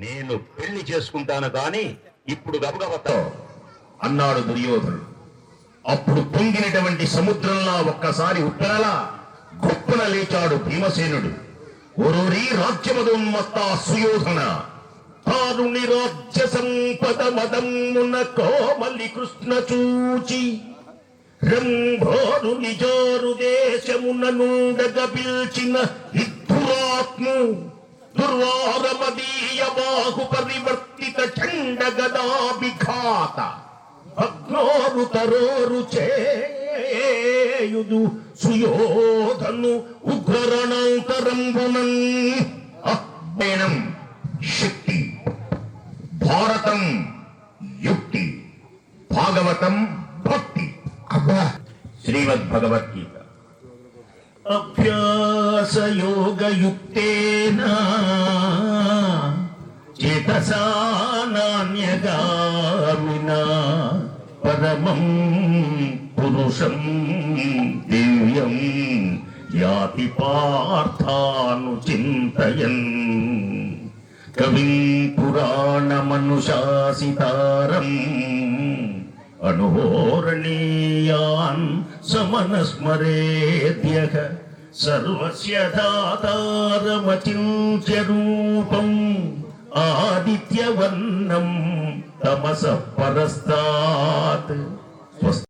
నేను పెళ్లి చేసుకుంటాను గాని ఇప్పుడు గబగబతో అన్నాడు దుర్యోధనుడు. అప్పుడు పొంగినటువంటి సముద్రంలా ఒక్కసారి ఉప్పెనలా గొప్పన లేచాడు భీమసేనుడు. ఓరోరి రాజ్యమదోన్మత్త సుయోధన, తారుని రాజ్య సంపద మదమ్మున కోమలి కృష్ణ చూచి రంభోరు నిజోరు దేశమున నుండగ పిల్చిన ఇద్దురాత్ము దుర్వారమదీయ బాహు పరివర్తిత చండ గదాభిఘాత అగ్నోరు తరోరు చేయుదు సుయోధను ఉగ్రరణాంతరంబునన్. అహ్మేనం శక్తి, భారతం యుక్తి, భాగవతం భక్తి. అబ్బా, శ్రీమద్ భగవద్గీత. అభ్యాసయోగయుక్తేన చేతసా నాన్యగామినా పరమం పురుషం దివ్యం యాతి పార్థాను చింతయన్. కవిం పురాణమనుశాసితారం అనుహోరణీయాన్ సమనస్మరేద్యః సర్వస్య దాతారమచింత్య రూపం ఆదిత్యవర్ణం తమసః పరస్తాత్.